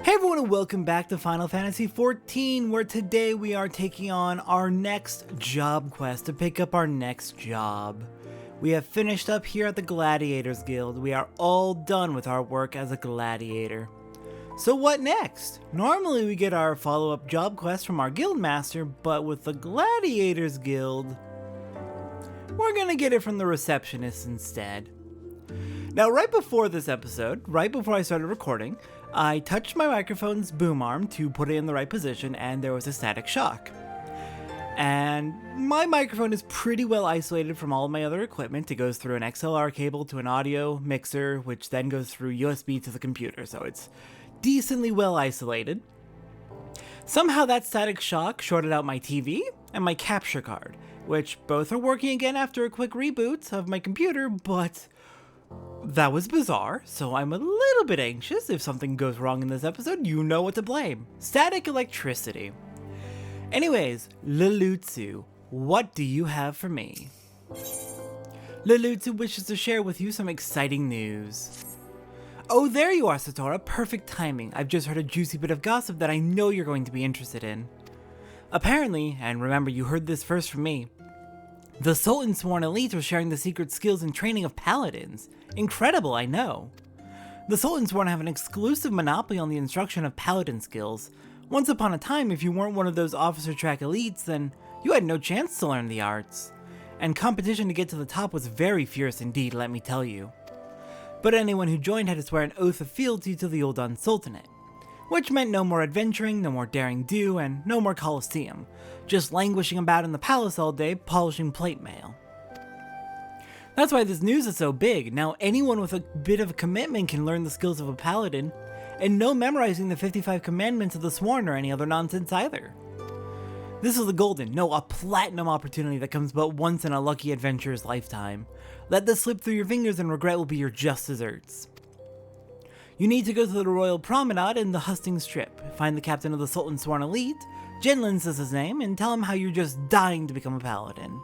Hey everyone, and welcome back to Final Fantasy XIV, where today we are taking on our next job quest to pick up our next job. We have finished up here at the Gladiators Guild. We are all done with our work as a gladiator. So what next? Normally we get our follow-up job quest from our guildmaster, but with the Gladiators Guild, we're gonna get it from the receptionist instead. Now, right before this episode, right before I started recording, I touched my microphone's boom arm to put it in the right position, and there was a static shock. And my microphone is pretty well isolated from all of my other equipment. It goes through an XLR cable to an audio mixer, which then goes through USB to the computer, so it's decently well isolated. Somehow that static shock shorted out my TV and my capture card, which both are working again after a quick reboot of my computer, but that was bizarre, so I'm a little bit anxious. If something goes wrong in this episode, you know what to blame. Static electricity. Anyways, Lelutsu, what do you have for me? Lelutsu wishes to share with you some exciting news. Oh, there you are, Satora. Perfect timing. I've just heard a juicy bit of gossip that I know you're going to be interested in. Apparently, and remember you heard this first from me, the Sultan's Sworn Elite are sharing the secret skills and training of Paladins. Incredible, I know. The Sultan's Sworn have an exclusive monopoly on the instruction of Paladin skills. Once upon a time, if you weren't one of those officer track elites, then you had no chance to learn the arts. And competition to get to the top was very fierce indeed, let me tell you. But anyone who joined had to swear an oath of fealty to the Ul'dah Sultanate, which meant no more adventuring, no more daring do, and no more Colosseum, just languishing about in the palace all day, polishing plate mail. That's why this news is so big. Now anyone with a bit of a commitment can learn the skills of a paladin, and no memorizing the 55 commandments of the Sworn or any other nonsense either. This is a golden, no, a platinum opportunity that comes but once in a lucky adventurer's lifetime. Let this slip through your fingers and regret will be your just desserts. You need to go to the Royal Promenade in the Hustings Strip, find the captain of the Sultan's Sworn Elite, Jinlin's is his name, and tell him how you're just dying to become a paladin.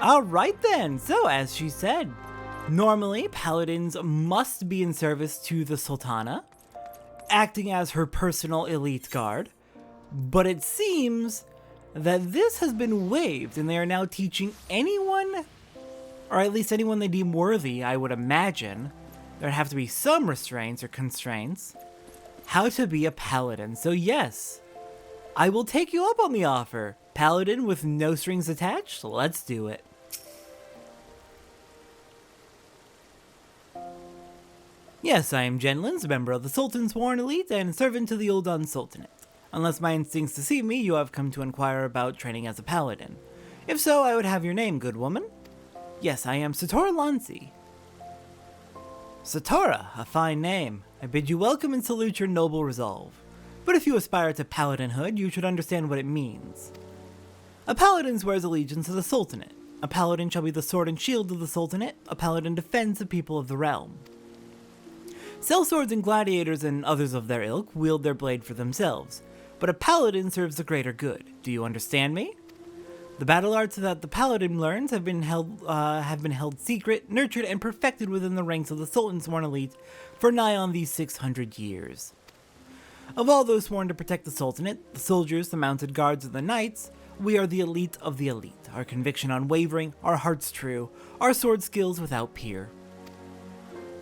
Alright then, so as she said, normally paladins must be in service to the Sultana, acting as her personal elite guard, but it seems that this has been waived and they are now teaching anyone, or at least anyone they deem worthy, I would imagine, there'd have to be some restraints or constraints, how to be a paladin. So yes, I will take you up on the offer. Paladin with no strings attached? Let's do it. Yes, I am Jinlin's, member of the Sultan's Sworn Elite and servant to the Ul'dah Sultanate. Unless my instincts deceive me, you have come to inquire about training as a paladin. If so, I would have your name, good woman. Yes, I am Satora Lansi. Satora, a fine name. I bid you welcome and salute your noble resolve. But if you aspire to paladinhood, you should understand what it means. A paladin swears allegiance to the Sultanate. A paladin shall be the sword and shield of the Sultanate. A paladin defends the people of the realm. Sellswords and gladiators and others of their ilk wield their blade for themselves, but a paladin serves the greater good. Do you understand me? The battle arts that the paladin learns have been held secret, nurtured, and perfected within the ranks of the Sultan's Sworn Elite for nigh on these 600 years. Of all those sworn to protect the Sultanate, the soldiers, the mounted guards, and the knights, we are the elite of the elite, our conviction unwavering, our hearts true, our sword skills without peer.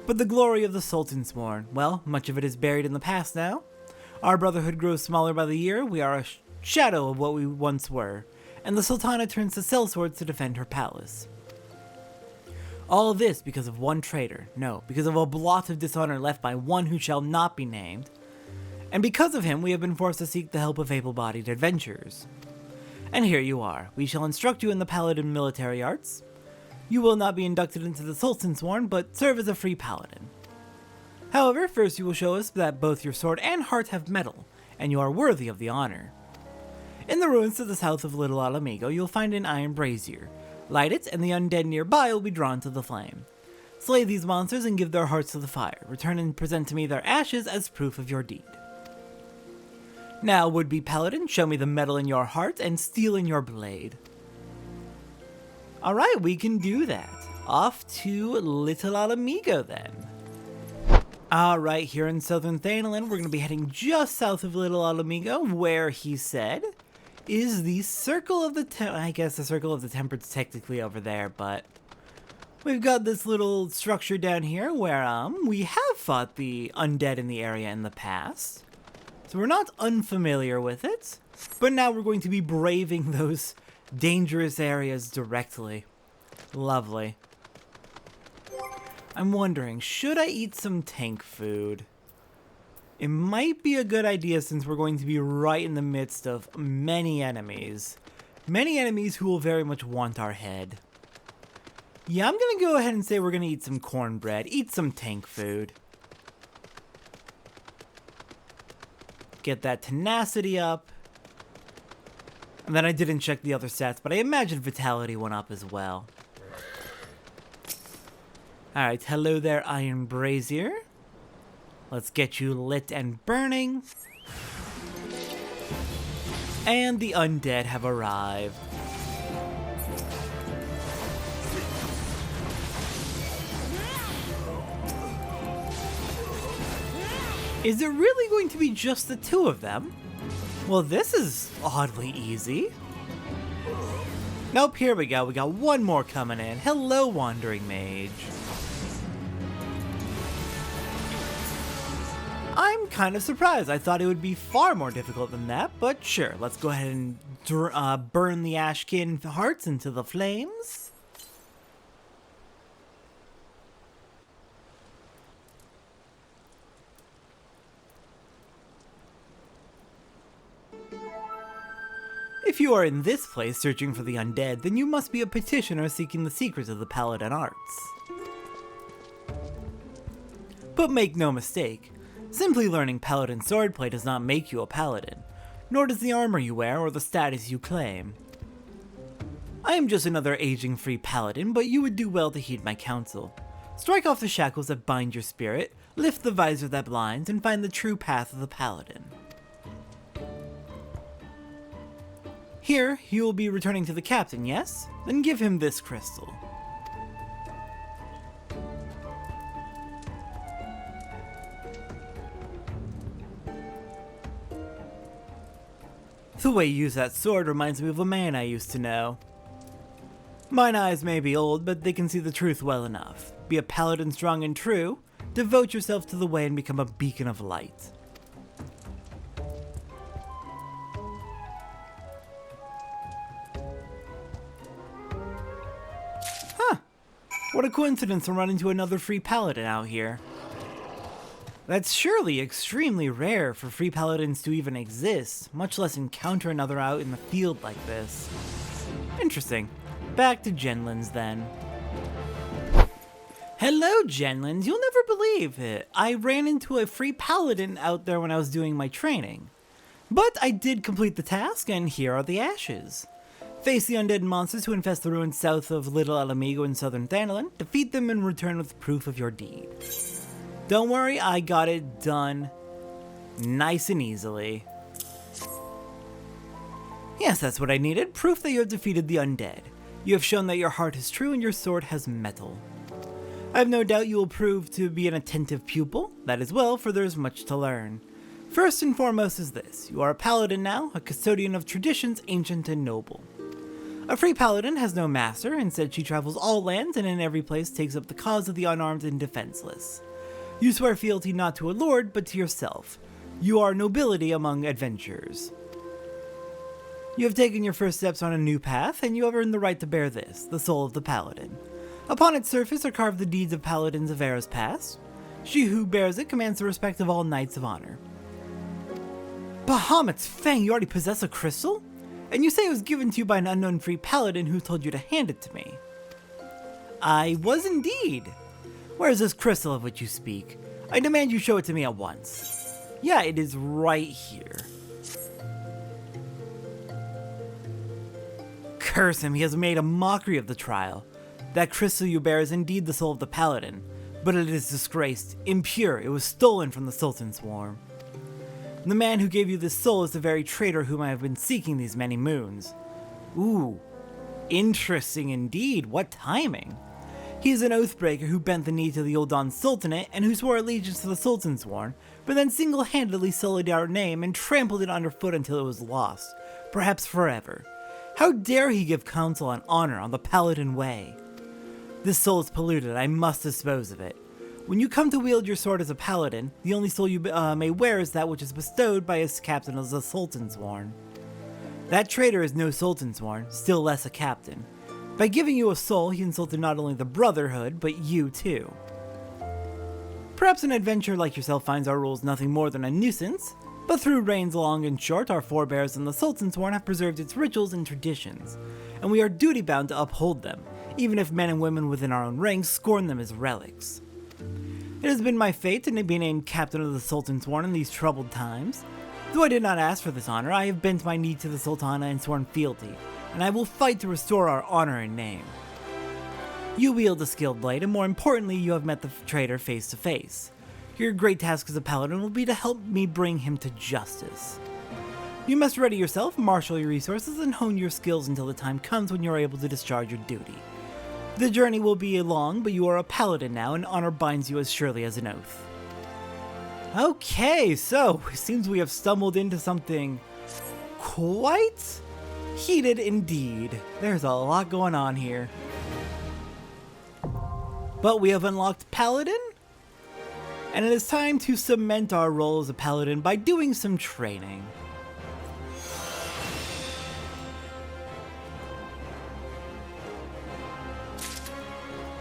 But the glory of the Sultan's Sworn, well, much of it is buried in the past now. Our brotherhood grows smaller by the year, we are a shadow of what we once were, and the Sultana turns to sellswords to defend her palace. All this because of one traitor, no, because of a blot of dishonor left by one who shall not be named, and because of him we have been forced to seek the help of able-bodied adventurers. And here you are. We shall instruct you in the paladin military arts. You will not be inducted into the Sultan's Sworn, but serve as a free paladin. However, first you will show us that both your sword and heart have metal, and you are worthy of the honor. In the ruins to the south of Little Alamigo, you'll find an iron brazier. Light it, and the undead nearby will be drawn to the flame. Slay these monsters and give their hearts to the fire. Return and present to me their ashes as proof of your deed. Now, would-be paladin, show me the metal in your heart and steel in your blade. Alright, we can do that. Off to Little Alamigo then. Alright, here in southern Thanalan, we're going to be heading just south of Little Alamigo, where he said is the Circle of the I guess the Circle of the Tempered's technically over there, but we've got this little structure down here where we have fought the undead in the area in the past. So we're not unfamiliar with it, but now we're going to be braving those dangerous areas directly. Lovely. I'm wondering, should I eat some tank food? It might be a good idea since we're going to be right in the midst of many enemies. Many enemies who will very much want our head. Yeah, I'm gonna go ahead and say we're gonna eat some cornbread, eat some tank food. Get that tenacity up. And then I didn't check the other stats, but I imagine vitality went up as well. Alright, hello there, Iron Brazier. Let's get you lit and burning. And the undead have arrived. Is it really going to be just the two of them? Well, this is oddly easy. Nope, here we go. We got one more coming in. Hello, Wandering Mage. I'm kind of surprised. I thought it would be far more difficult than that, but sure. Let's go ahead and burn the Ashkin hearts into the flames. If you are in this place searching for the undead, then you must be a petitioner seeking the secrets of the Paladin arts. But make no mistake, simply learning Paladin swordplay does not make you a Paladin, nor does the armor you wear or the status you claim. I am just another aging free Paladin, but you would do well to heed my counsel. Strike off the shackles that bind your spirit, lift the visor that blinds, and find the true path of the Paladin. Here, you will be returning to the captain, yes? Then give him this crystal. The way you use that sword reminds me of a man I used to know. Mine eyes may be old, but they can see the truth well enough. Be a paladin strong and true, devote yourself to the way and become a beacon of light. What a coincidence to run into another free paladin out here. That's surely extremely rare for free paladins to even exist, much less encounter another out in the field like this. Interesting. Back to Genlands then. Hello Genlands, you'll never believe it. I ran into a free paladin out there when I was doing my training. But I did complete the task, and here are the ashes. Face the undead monsters who infest the ruins south of Little Alamigo in southern Thanalan, defeat them and return with proof of your deed. Don't worry, I got it done nice and easily. Yes, that's what I needed, proof that you have defeated the undead. You have shown that your heart is true and your sword has metal. I have no doubt you will prove to be an attentive pupil, that is well, for there is much to learn. First and foremost is this, you are a paladin now, a custodian of traditions ancient and noble. A free paladin has no master, instead she travels all lands and in every place takes up the cause of the unarmed and defenseless. You swear fealty not to a lord, but to yourself. You are nobility among adventurers. You have taken your first steps on a new path, and you have earned the right to bear this, the soul of the paladin. Upon its surface are carved the deeds of paladins of eras past. She who bears it commands the respect of all knights of honor. Bahamut's Fang, you already possess a crystal? And you say it was given to you by an unknown free paladin who told you to hand it to me. I was indeed. Where is this crystal of which you speak? I demand you show it to me at once. Yeah, it is right here. Curse him, he has made a mockery of the trial. That crystal you bear is indeed the soul of the paladin, but it is disgraced, impure, it was stolen from the Sultan's swarm. The man who gave you this soul is the very traitor whom I have been seeking these many moons. Ooh, interesting indeed, what timing. He's an oathbreaker who bent the knee to the Ul'dan Sultanate and who swore allegiance to the Sultansworn, but then single-handedly sullied our name and trampled it underfoot until it was lost, perhaps forever. How dare he give counsel on honor on the Paladin way? This soul is polluted, I must dispose of it. When you come to wield your sword as a Paladin, the only soul you may wear is that which is bestowed by his captain as a Sultansworn. That traitor is no Sultansworn, still less a captain. By giving you a soul, he insulted not only the Brotherhood, but you too. Perhaps an adventurer like yourself finds our rules nothing more than a nuisance, but through reigns long and short, our forebears and the Sultansworn have preserved its rituals and traditions, and we are duty-bound to uphold them, even if men and women within our own ranks scorn them as relics. It has been my fate to be named Captain of the Sultansworn in these troubled times. Though I did not ask for this honor, I have bent my knee to the Sultana and sworn fealty, and I will fight to restore our honor and name. You wield a skilled blade, and more importantly, you have met the traitor face to face. Your great task as a Paladin will be to help me bring him to justice. You must ready yourself, marshal your resources, and hone your skills until the time comes when you are able to discharge your duty. The journey will be long, but you are a Paladin now, and honor binds you as surely as an oath. Okay, so it seems we have stumbled into something quite heated indeed. There's a lot going on here. But we have unlocked Paladin, and it is time to cement our role as a Paladin by doing some training.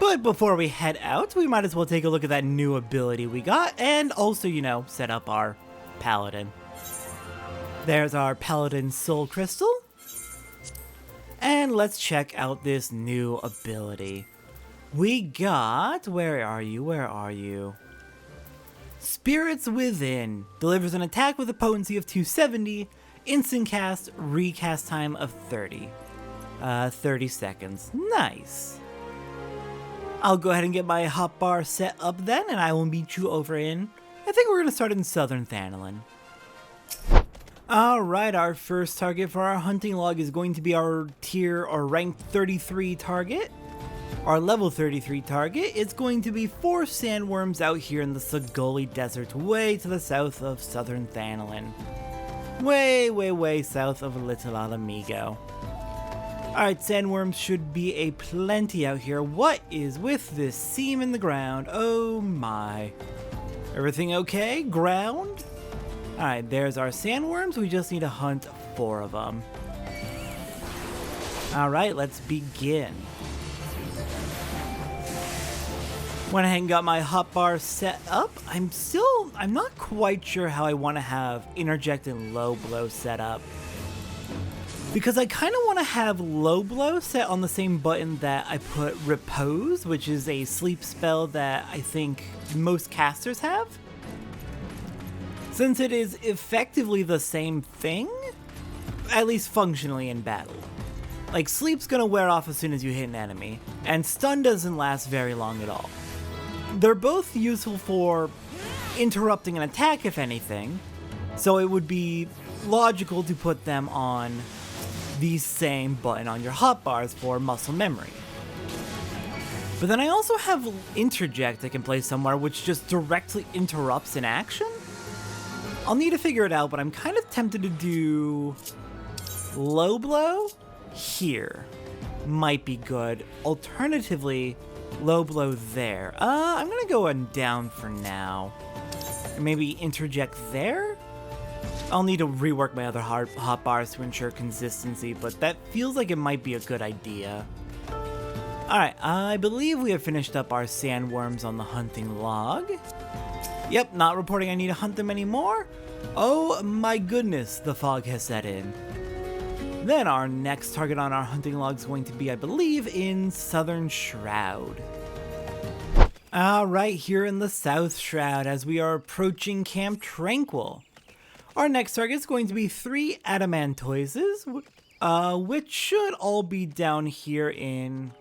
But before we head out, we might as well take a look at that new ability we got, and also, set up our Paladin. There's our Paladin Soul Crystal. And let's check out this new ability. We got, where are you? Spirits Within. Delivers an attack with a potency of 270, instant cast, recast time of 30. 30 seconds. Nice. I'll go ahead and get my hotbar set up then, and I will meet you over in, I think we're going to start in Southern Thanalan. Alright, our first target for our hunting log is going to be our tier or rank 33 target. Our level 33 target is going to be 4 sandworms out here in the Sagoli Desert, way to the south of Southern Thanalan. Way south of Little Alamigo. Alright, sandworms should be a plenty out here. What is with this seam in the ground? Oh my. Everything okay? Ground? Alright, there's our sandworms. We just need to hunt 4 of them. Alright, let's begin. Went ahead and got my hotbar set up. I'm not quite sure how I want to have interject and low blow set up. Because I kind of want to have low blow set on the same button that I put repose, which is a sleep spell that I think most casters have. Since it is effectively the same thing, at least functionally in battle. Like, sleep's gonna wear off as soon as you hit an enemy, and stun doesn't last very long at all. They're both useful for interrupting an attack, if anything, so it would be logical to put them on the same button on your hotbars for muscle memory. But then I also have interject I can play somewhere which just directly interrupts an action. I'll need to figure it out, but I'm kind of tempted to do low blow here. Might be good. Alternatively, low blow there. I'm gonna go on down for now. And maybe interject there? I'll need to rework my other hotbars to ensure consistency, but that feels like it might be a good idea. Alright, I believe we have finished up our sandworms on the hunting log. Yep, not reporting I need to hunt them anymore. Oh my goodness, the fog has set in. Then our next target on our hunting log is going to be, I believe, in Southern Shroud. Alright, here in the South Shroud as we are approaching Camp Tranquil. Our next target is going to be 3 Adamantoises, which should all be down here in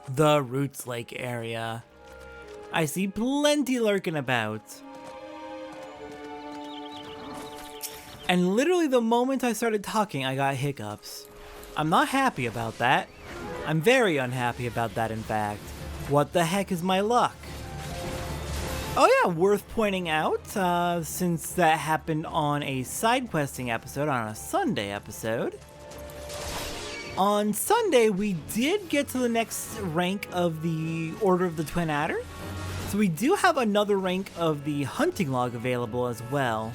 the Roots Lake area. I see plenty lurking about. And literally the moment I started talking, I got hiccups. I'm not happy about that. I'm very unhappy about that, in fact. What the heck is my luck? Oh yeah, worth pointing out, since that happened on a side questing episode, on a Sunday episode. On Sunday, we did get to the next rank of the Order of the Twin Adder. So we do have another rank of the hunting log available as well.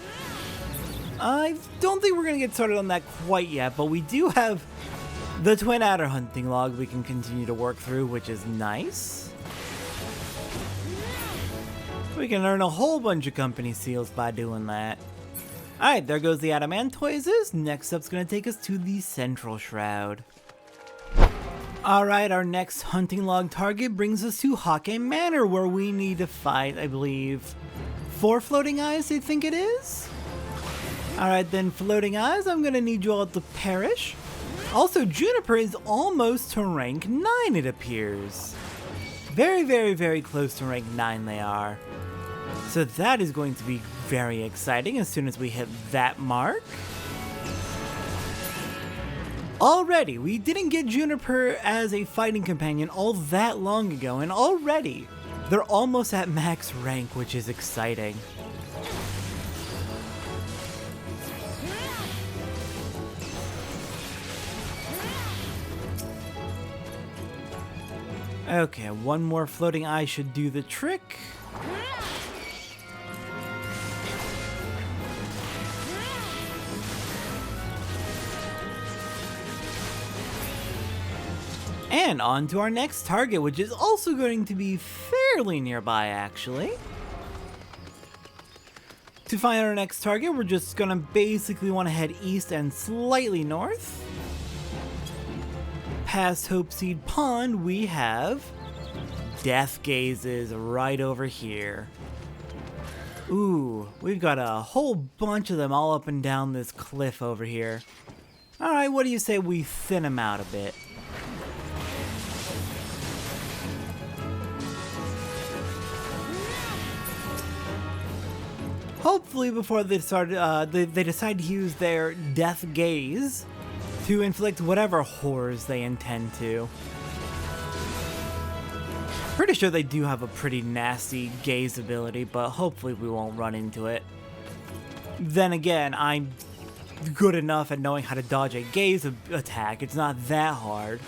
I don't think we're going to get started on that quite yet, but we do have the Twin Adder hunting log we can continue to work through, which is nice. We can earn a whole bunch of company seals by doing that. Alright, there goes the Adamantoises. Next up's going to take us to the Central Shroud. Alright, our next hunting log target brings us to Hake Manor, where we need to fight, I believe, 4 floating eyes, I think it is? Alright then, floating eyes, I'm going to need you all to perish. Also, Juniper is almost to rank 9, it appears. Very, very, very close to rank 9 they are. So that is going to be very exciting as soon as we hit that mark. Already, we didn't get Juniper as a fighting companion all that long ago, and already they're almost at max rank, which is exciting. Okay, one more floating eye should do the trick. And on to our next target, which is also going to be fairly nearby, actually. To find our next target, we're just gonna basically want to head east and slightly north. Past Hopeseed Pond, we have Death Gazes right over here. Ooh, we've got a whole bunch of them all up and down this cliff over here. Alright, what do you say we thin them out a bit? Hopefully before they they decide to use their Death Gaze to inflict whatever horrors they intend to. Pretty sure they do have a pretty nasty gaze ability, but hopefully we won't run into it. Then again, I'm good enough at knowing how to dodge a gaze attack. It's not that hard.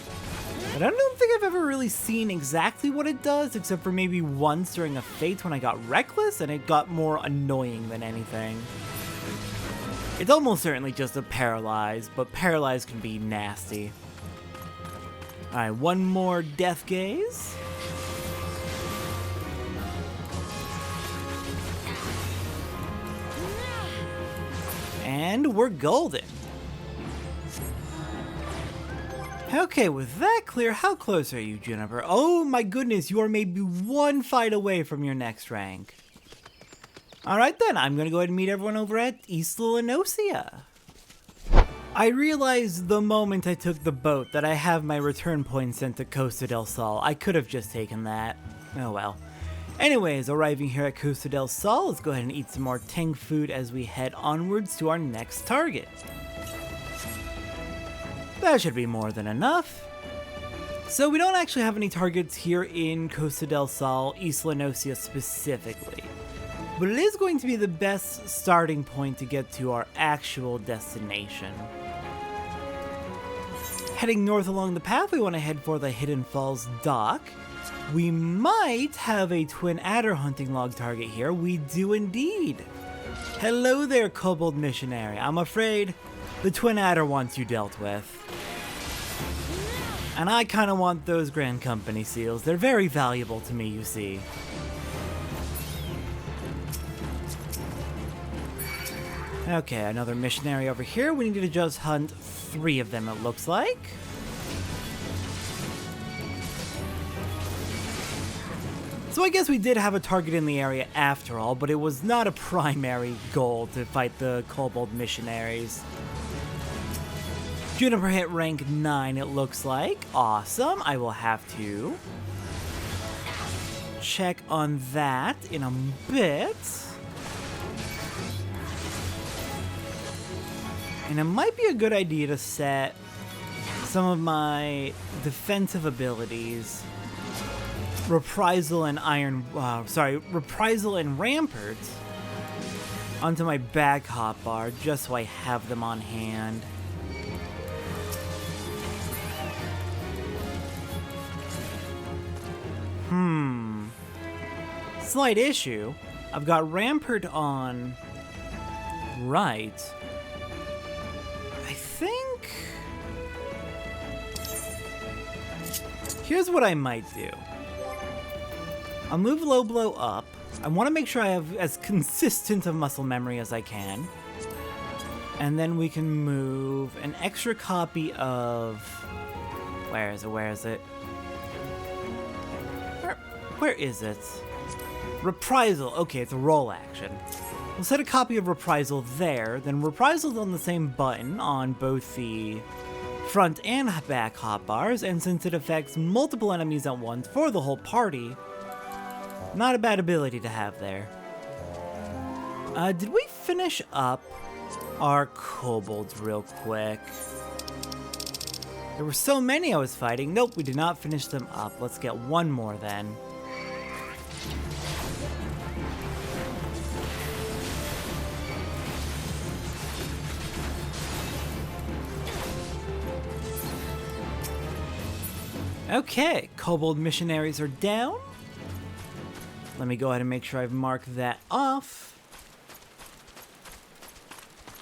But I don't think I've ever really seen exactly what it does, except for maybe once during a Fate when I got Reckless, and it got more annoying than anything. It's almost certainly just a Paralyze, but Paralyze can be nasty. Alright, one more Death Gaze. And we're golden. Okay, with that clear, how close are you, Juniper? Oh my goodness, you are maybe one fight away from your next rank. Alright then, I'm gonna go ahead and meet everyone over at Isla Enosia. I realized the moment I took the boat that I have my return point sent to Costa del Sol. I could have just taken that. Oh well. Anyways, arriving here at Costa del Sol, let's go ahead and eat some more tank food as we head onwards to our next target. That should be more than enough. So we don't actually have any targets here in Costa del Sol, Isla Enosia specifically. But it is going to be the best starting point to get to our actual destination. Heading north along the path, we want to head for the Hidden Falls dock. We might have a Twin Adder hunting log target here. We do indeed. Hello there, Kobold Missionary. I'm afraid the Twin Adder wants you dealt with. And I kind of want those Grand Company seals. They're very valuable to me, you see. Okay, another missionary over here. We need to just hunt 3 of them, it looks like. So I guess we did have a target in the area after all, but it was not a primary goal to fight the Kobold Missionaries. Juniper hit rank 9, it looks like. Awesome. I will have to check on that in a bit. And it might be a good idea to set some of my defensive abilities Reprisal and Reprisal and Rampart onto my back hotbar just so I have them on hand. Slight issue. I've got Rampart on right. I think... Here's what I might do. I'll move low blow up. I want to make sure I have as consistent of muscle memory as I can. And then we can move an extra copy of... Where is it? Where is it? Reprisal. Okay, it's a roll action. We'll set a copy of Reprisal there, then Reprisal's on the same button on both the front and back hotbars, and since it affects multiple enemies at once for the whole party, not a bad ability to have there. Did we finish up our kobolds real quick? There were so many I was fighting. Nope, we did not finish them up. Let's get one more then. Okay, kobold missionaries are down. Let me go ahead and make sure I've marked that off.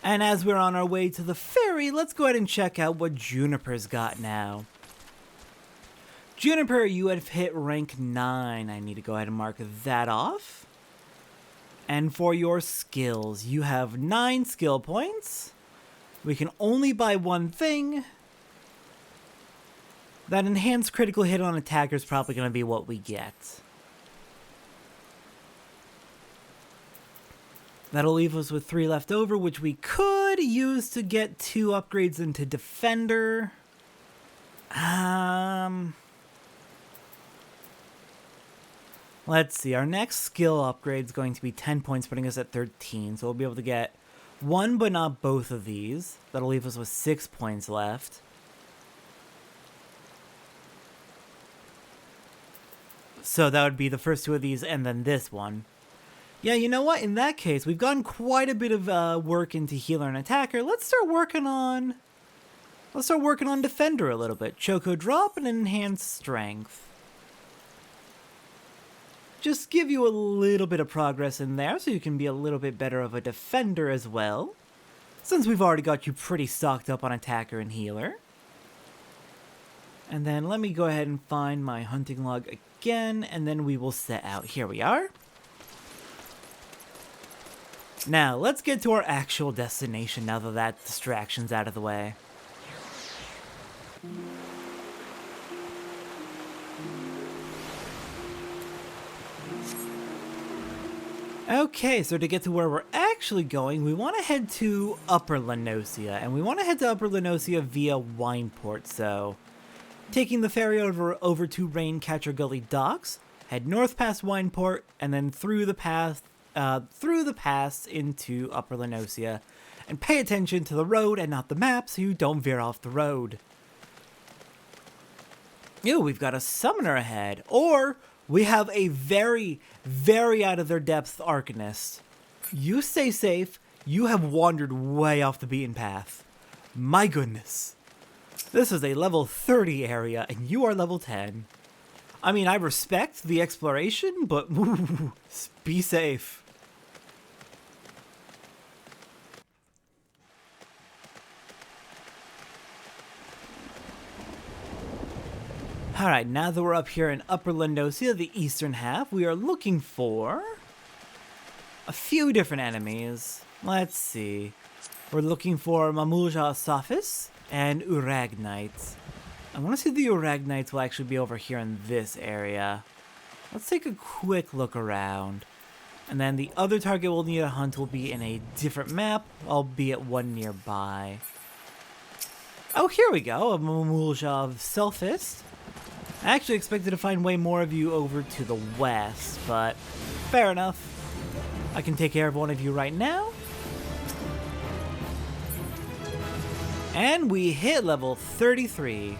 And as we're on our way to the ferry, let's go ahead and check out what Juniper's got now. Juniper, you have hit rank 9. I need to go ahead and mark that off. And for your skills, you have 9 skill points. We can only buy one thing. That enhanced critical hit on attacker is probably going to be what we get. That'll leave us with 3 left over, which we could use to get 2 upgrades into Defender. Let's see, our next skill upgrade is going to be 10 points, putting us at 13. So we'll be able to get 1 but not both of these. That'll leave us with 6 points left. So that would be the first 2 of these and then this one. Yeah, you know what? In that case, we've gotten quite a bit of work into healer and attacker. Let's start working on Defender a little bit. Choco drop and enhanced strength. Just give you a little bit of progress in there so you can be a little bit better of a defender as well. Since we've already got you pretty stocked up on attacker and healer. And then let me go ahead and find my hunting log again, and then we will set out. Here we are. Now, let's get to our actual destination now that distraction's out of the way. Okay, so to get to where we're actually going, we want to head to Upper Lenosia, and we want to head to Upper Lenosia via Wineport, so... Taking the ferry over to Raincatcher Gully Docks, head north past Wineport, and then through the pass into Upper Lenosia, and pay attention to the road and not the map so you don't veer off the road. Ew, we've got a summoner ahead, or we have a very, very out of their depth Arcanist. You stay safe, you have wandered way off the beaten path. My goodness. This is a level 30 area, and you are level 10. I mean, I respect the exploration, but ooh, be safe. Alright, now that we're up here in Upper Lenosia, the eastern half, we are looking for a few different enemies. Let's see. We're looking for Mamulja Sophis and Uragnites. I want to see if the Uragnites will actually be over here in this area. Let's take a quick look around. And then the other target we'll need to hunt will be in a different map, albeit one nearby. Oh, here we go, a Mamulja Sophis. I actually expected to find way more of you over to the west, but fair enough. I can take care of one of you right now. And we hit level 33.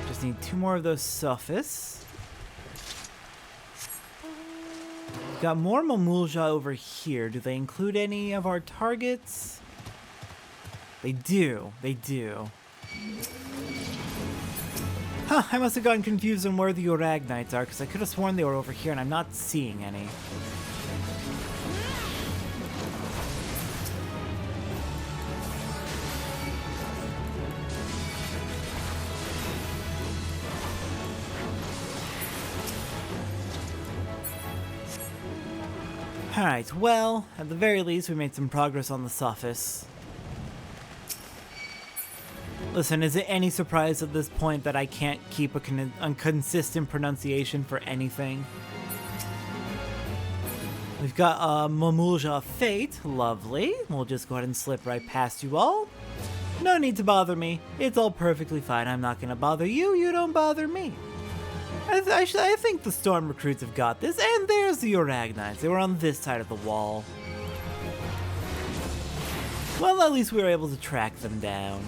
Just need 2 more of those Sophis. We've got more Mamulja over here. Do they include any of our targets? They do. They do. Huh, I must have gotten confused on where the Uragnites are, because I could have sworn they were over here, and I'm not seeing any. Alright, well, at the very least, we made some progress on the surface. Listen, is it any surprise at this point that I can't keep a consistent pronunciation for anything? We've got Mamulja Fate, lovely. We'll just go ahead and slip right past you all. No need to bother me. It's all perfectly fine. I'm not gonna bother you, you don't bother me. I think the Storm recruits have got this, and there's the Uragnites. They were on this side of the wall. Well, at least we were able to track them down.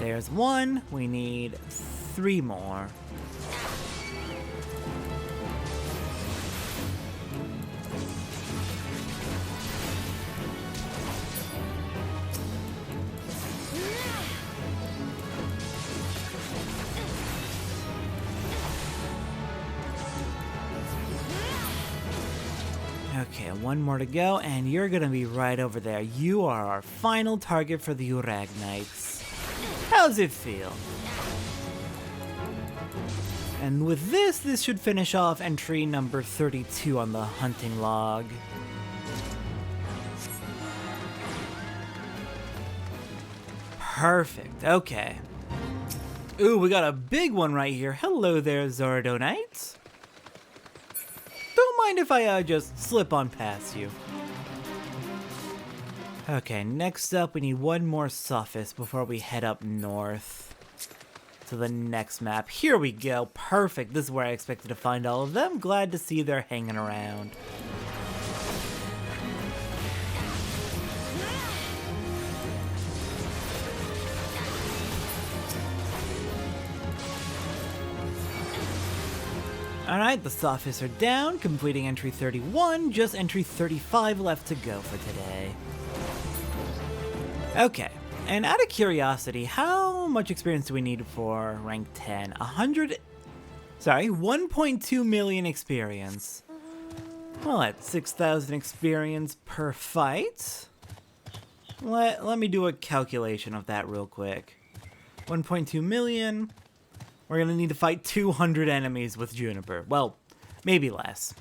There's one. We need 3 more. Okay, 1 more to go, and you're gonna be right over there. You are our final target for the Uragnites. How's it feel? And with this should finish off entry number 32 on the hunting log. Perfect, okay. Ooh, we got a big one right here. Hello there, Zardonites. Don't mind if I just slip on past you. Okay, next up we need 1 more Sophist before we head up north to the next map. Here we go, perfect. This is where I expected to find all of them. Glad to see they're hanging around. Alright, the Sophists are down, completing entry 31, just entry 35 left to go for today. Okay, and out of curiosity, how much experience do we need for rank 10? 1.2 million experience. Well, that's 6,000 experience per fight. Let me do a calculation of that real quick. 1.2 million... We're gonna need to fight 200 enemies with Juniper. Well, maybe less.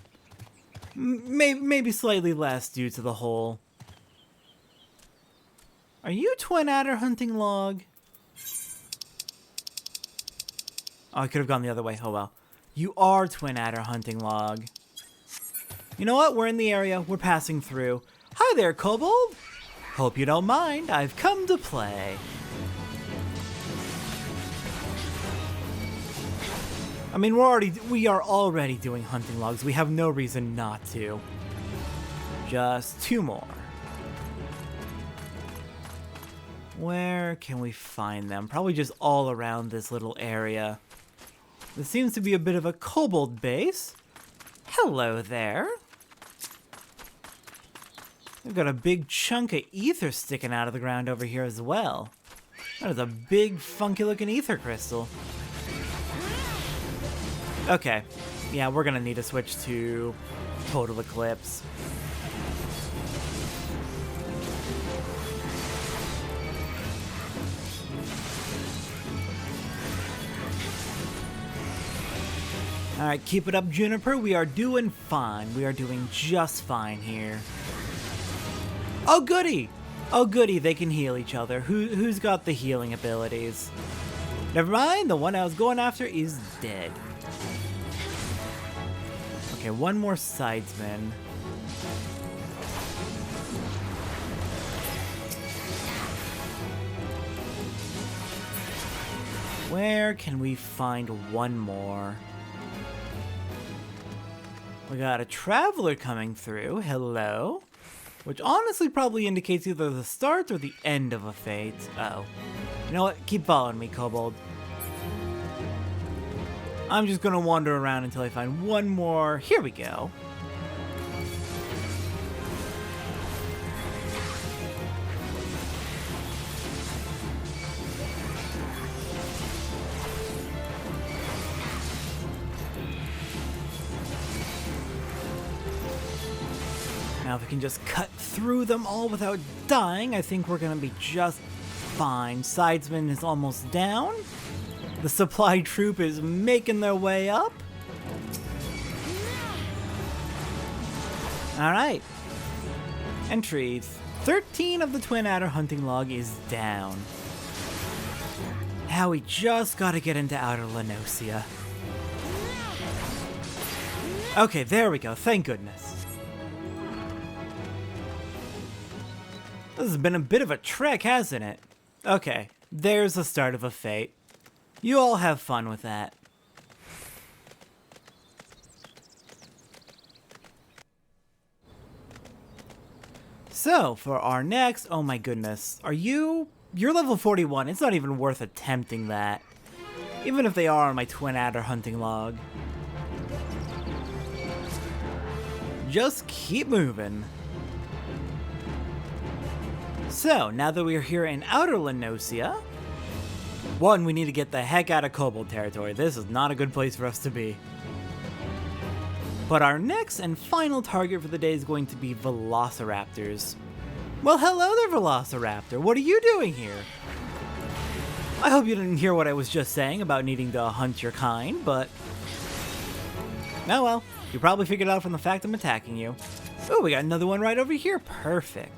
Maybe slightly less due to the whole... Are you Twin Adder hunting log? Oh, I could have gone the other way. Oh well. You are Twin Adder hunting log. You know what? We're in the area. We're passing through. Hi there, Kobold. Hope you don't mind. I've come to play. I mean, we are already doing hunting logs. We have no reason not to. Just 2 more. Where can we find them? Probably just all around this little area. This seems to be a bit of a kobold base. Hello there. We've got a big chunk of ether sticking out of the ground over here as well. That is a big, funky looking ether crystal. Okay, yeah, we're gonna need to switch to Total Eclipse. Alright, keep it up, Juniper. We are doing fine. We are doing just fine here. Oh, goody! Oh, goody, they can heal each other. Who's got the healing abilities? Never mind, the one I was going after is dead. Okay, 1 more sidesman. Where can we find 1 more? We got a traveler coming through. Hello. Which honestly probably indicates either the start or the end of a fate. Uh-oh. You know what? Keep following me, Kobold. I'm just gonna wander around until I find one more. Here we go. Now if we can just cut through them all without dying, I think we're gonna be just fine. Sidesman is almost down. The supply troop is making their way up. Alright. Entries. 13 of the Twin Adder hunting log is down. Now we just gotta get into Outer Lenosia. Okay, there we go. Thank goodness. This has been a bit of a trek, hasn't it? Okay, there's the start of a fate. You all have fun with that. So, for our next... Oh my goodness. You're level 41. It's not even worth attempting that. Even if they are on my Twin Adder hunting log. Just keep moving. So, now that we're here in Outer Lenosia... One, we need to get the heck out of Kobold territory. This is not a good place for us to be. But our next and final target for the day is going to be Velociraptors. Well, hello there, Velociraptor. What are you doing here? I hope you didn't hear what I was just saying about needing to hunt your kind, but... Oh well, you probably figured out from the fact I'm attacking you. Oh, we got another one right over here. Perfect.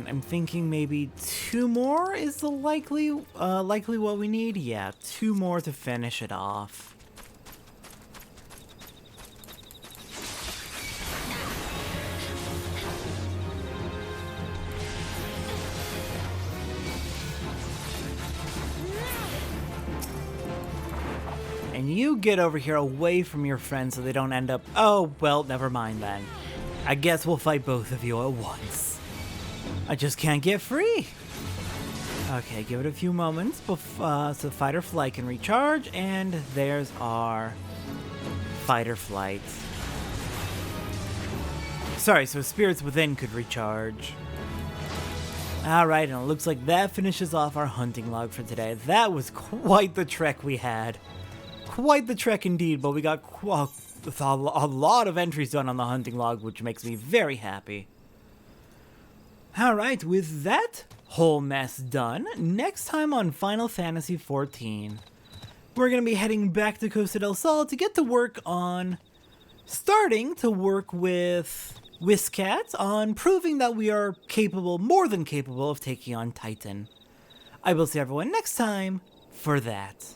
I'm thinking maybe 2 more is the likely what we need. Yeah, 2 more to finish it off. And you get over here away from your friends so they don't end up... Oh, well, never mind then. I guess we'll fight both of you at once. I just can't get free. Okay, give it a few moments before so fight or flight can recharge, and there's our fight or flight. Sorry, so spirits within could recharge. Alright, and it looks like that finishes off our hunting log for today. That was quite the trek we had. Quite the trek indeed, but we got a lot of entries done on the hunting log, which makes me very happy. Alright, with that whole mess done, next time on Final Fantasy XIV, we're going to be heading back to Costa del Sol to get to work on starting to work with Whiscat on proving that we are capable, more than capable, of taking on Titan. I will see everyone next time for that.